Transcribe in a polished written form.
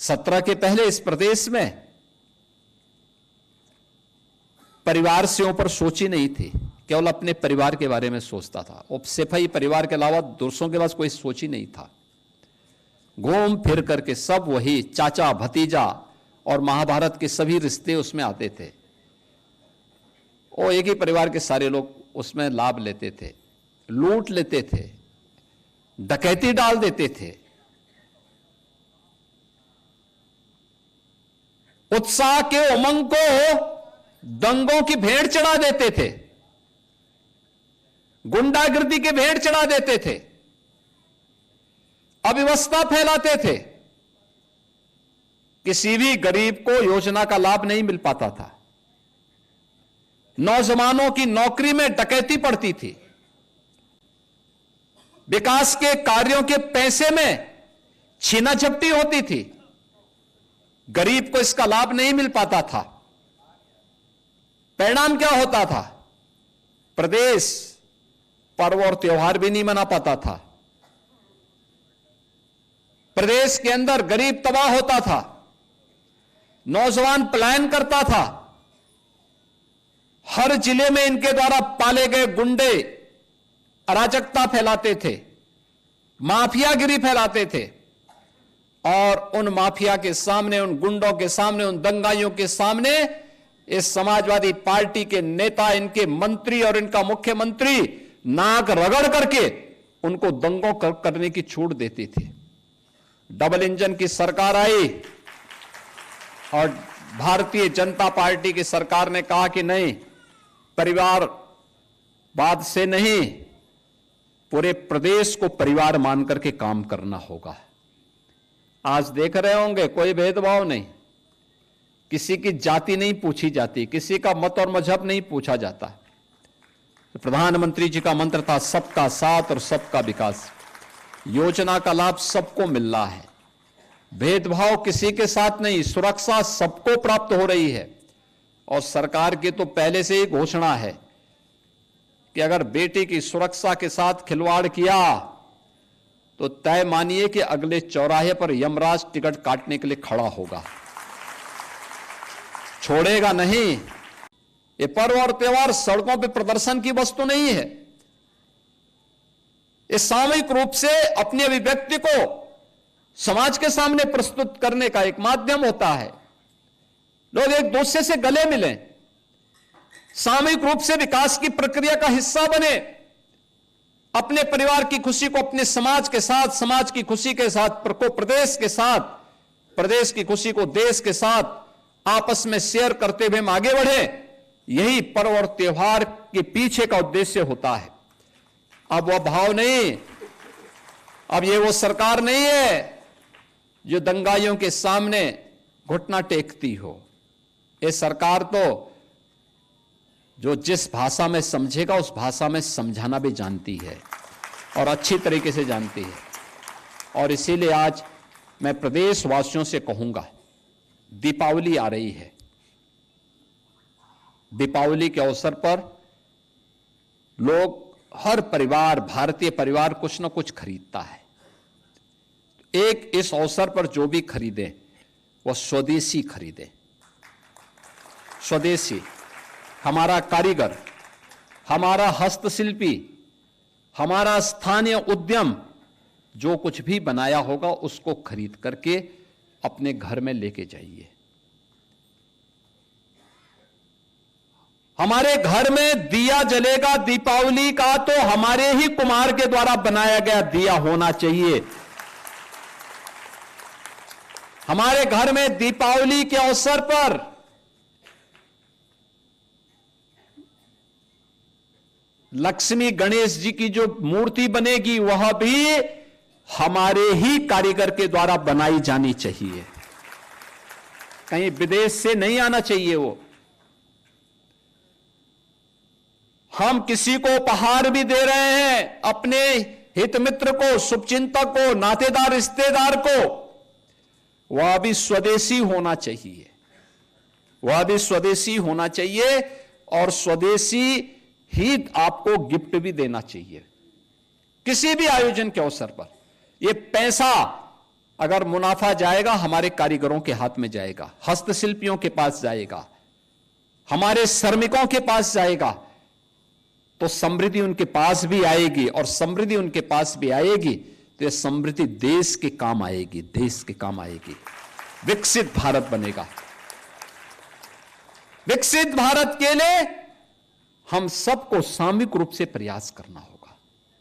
17 के पहले इस प्रदेश में परिवार से ऊपर सोची नहीं थी, केवल अपने परिवार के बारे में सोचता था। और सिपाही परिवार के अलावा दूसरों के पास कोई सोच ही नहीं था। घूम फिर करके सब वही चाचा भतीजा और महाभारत के सभी रिश्ते उसमें आते थे। और एक ही परिवार के सारे लोग उसमें लाभ लेते थे, लूट लेते थे, डकैती डाल देते थे। उत्साह के उमंग को दंगों की भेंट चढ़ा देते थे, गुंडागिर्दी के भेंट चढ़ा देते थे, अव्यवस्था फैलाते थे। किसी भी गरीब को योजना का लाभ नहीं मिल पाता था। नौजवानों की नौकरी में डकैती पड़ती थी। विकास के कार्यों के पैसे में छीना झपटी होती थी। गरीब को इसका लाभ नहीं मिल पाता था। परिणाम क्या होता था? प्रदेश पर्व और त्योहार भी नहीं मना पाता था। प्रदेश के अंदर गरीब तबाह होता था, नौजवान पलायन करता था। हर जिले में इनके द्वारा पाले गए गुंडे अराजकता फैलाते थे, माफियागिरी फैलाते थे। और उन माफिया के सामने, उन गुंडों के सामने, उन दंगाइयों के सामने इस समाजवादी पार्टी के नेता, इनके मंत्री और इनका मुख्यमंत्री नाक रगड़ करके उनको दंगों करने की छूट देती थी। डबल इंजन की सरकार आई और भारतीय जनता पार्टी की सरकार ने कहा कि नहीं, परिवारवाद से नहीं, पूरे प्रदेश को परिवार मान करके काम करना होगा। आज देख रहे होंगे कोई भेदभाव नहीं, किसी की जाति नहीं पूछी जाती, किसी का मत और मजहब नहीं पूछा जाता। तो प्रधानमंत्री जी का मंत्र था सबका साथ और सबका विकास। योजना का लाभ सबको मिल रहा है, भेदभाव किसी के साथ नहीं, सुरक्षा सबको प्राप्त हो रही है। और सरकार की तो पहले से ही घोषणा है कि अगर बेटी की सुरक्षा के साथ खिलवाड़ किया तो तय मानिए कि अगले चौराहे पर यमराज टिकट काटने के लिए खड़ा होगा, छोड़ेगा नहीं। ये पर्व और त्योहार सड़कों पे प्रदर्शन की वस्तु नहीं है। ये सामूहिक रूप से अपनी अभिव्यक्ति को समाज के सामने प्रस्तुत करने का एक माध्यम होता है। लोग एक दूसरे से गले मिलें, सामूहिक रूप से विकास की प्रक्रिया का हिस्सा बने, अपने परिवार की खुशी को अपने समाज के साथ, समाज की खुशी के साथ प्रदेश के साथ, प्रदेश की खुशी को देश के साथ आपस में शेयर करते हुए हम आगे बढ़े। यही पर्व और त्योहार के पीछे का उद्देश्य होता है। अब वह भाव नहीं, अब ये वो सरकार नहीं है जो दंगाइयों के सामने घुटना टेकती हो। ये सरकार तो जो जिस भाषा में समझेगा उस भाषा में समझाना भी जानती है और अच्छी तरीके से जानती है। और इसीलिए आज मैं प्रदेशवासियों से कहूंगा, दीपावली आ रही है। दीपावली के अवसर पर लोग, हर परिवार, भारतीय परिवार कुछ ना कुछ खरीदता है। एक इस अवसर पर जो भी खरीदे वह स्वदेशी खरीदे। स्वदेशी, हमारा कारीगर, हमारा हस्तशिल्पी, हमारा स्थानीय उद्यम जो कुछ भी बनाया होगा उसको खरीद करके अपने घर में लेके जाइए। हमारे घर में दिया जलेगा दीपावली का तो हमारे ही कुम्हार के द्वारा बनाया गया दिया होना चाहिए। हमारे घर में दीपावली के अवसर पर लक्ष्मी गणेश जी की जो मूर्ति बनेगी वह भी हमारे ही कारीगर के द्वारा बनाई जानी चाहिए, कहीं विदेश से नहीं आना चाहिए। वो हम किसी को उपहार भी दे रहे हैं, अपने हित मित्र को, शुभचिंतक को, नातेदार, रिश्तेदार को, वह भी स्वदेशी होना चाहिए, वह भी स्वदेशी होना चाहिए। और स्वदेशी ही आपको गिफ्ट भी देना चाहिए किसी भी आयोजन के अवसर पर। ये पैसा अगर मुनाफा जाएगा हमारे कारीगरों के हाथ में जाएगा, हस्तशिल्पियों के पास जाएगा, हमारे श्रमिकों के पास जाएगा, तो समृद्धि उनके पास भी आएगी। और समृद्धि उनके पास भी आएगी तो यह समृद्धि देश के काम आएगी, देश के काम आएगी। विकसित भारत बनेगा। विकसित भारत के लिए हम सबको सामूहिक रूप से प्रयास करना होगा।